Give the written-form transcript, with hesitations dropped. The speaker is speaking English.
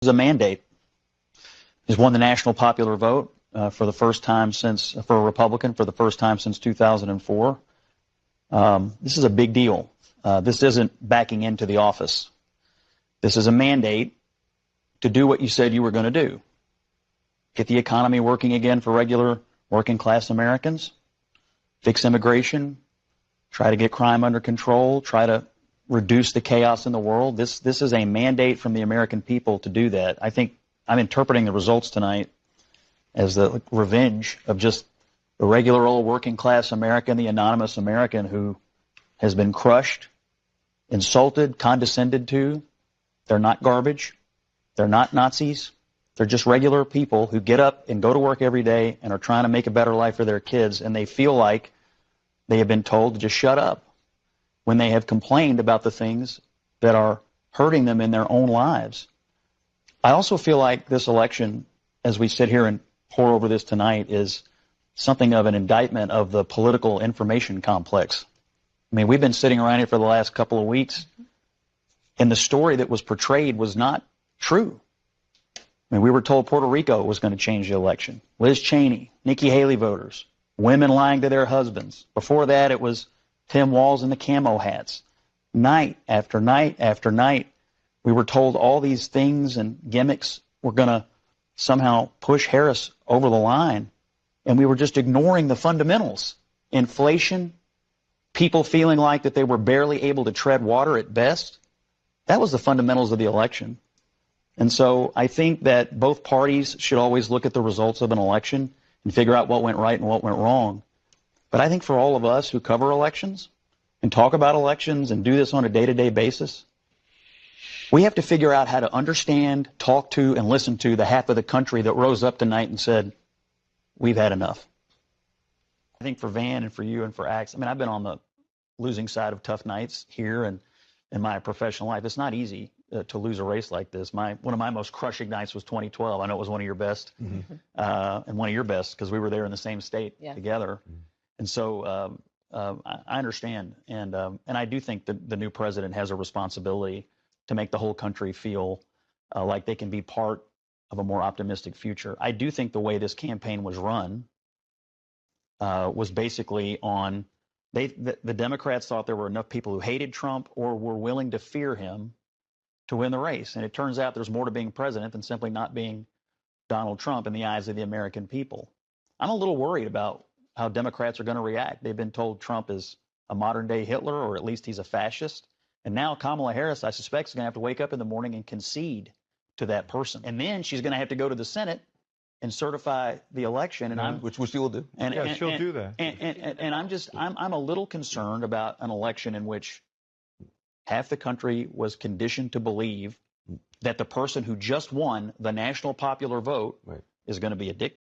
is a mandate. He's won the national popular vote for the first time for a Republican for the first time since 2004. This is a big deal. This isn't backing into the office. This is a mandate to do what you said you were going to do. Get the economy working again for regular working class Americans, fix immigration, try to get crime under control, try to reduce the chaos in the world. This is a mandate from the American people to do that. I think I'm interpreting the results tonight as the revenge of just the regular old working class American, the anonymous American who has been crushed, insulted, condescended to. They're not garbage. They're not Nazis. They're just regular people who get up and go to work every day and are trying to make a better life for their kids, and they feel like they have been told to just shut up when they have complained about the things that are hurting them in their own lives. I also feel like this election, as we sit here and pour over this tonight, is something of an indictment of the political information complex. I mean, we've been sitting around here for the last couple of weeks, and the story that was portrayed was not true. I mean, we were told Puerto Rico was going to change the election. Liz Cheney, Nikki Haley voters, women lying to their husbands. Before that, it was Tim Walz and the camo hats. Night after night after night, we were told all these things and gimmicks were going to somehow push Harris over the line, and we were just ignoring the fundamentals. Inflation, people feeling like that they were barely able to tread water at best. That was the fundamentals of the election. And so I think that both parties should always look at the results of an election and figure out what went right and what went wrong. But I think for all of us who cover elections and talk about elections and do this on a day-to-day basis, we have to figure out how to understand, talk to, and listen to the half of the country that rose up tonight and said, we've had enough. I think for Van and for you and for Axe, I mean, I've been on the losing side of tough nights here and in my professional life. It's not easy to lose a race like this. One of my most crushing nights was 2012. I know it was one of your best, and one of your best because we were there in the same state together. And so I understand, and I do think that the new president has a responsibility to make the whole country feel like they can be part of a more optimistic future. I do think the way this campaign was run was basically on the Democrats thought there were enough people who hated Trump or were willing to fear him to win the race. And it turns out there's more to being president than simply not being Donald Trump in the eyes of the American people. I'm a little worried about how Democrats are going to react. They've been told Trump is a modern-day Hitler, or at least he's a fascist. And now Kamala Harris, I suspect, is going to have to wake up in the morning and concede to that person. And then she's going to have to go to the Senate and certify the election. And which she will do. She'll do that. And I'm a little concerned about an election in which half the country was conditioned to believe that the person who just won the national popular vote is going to be a dictator.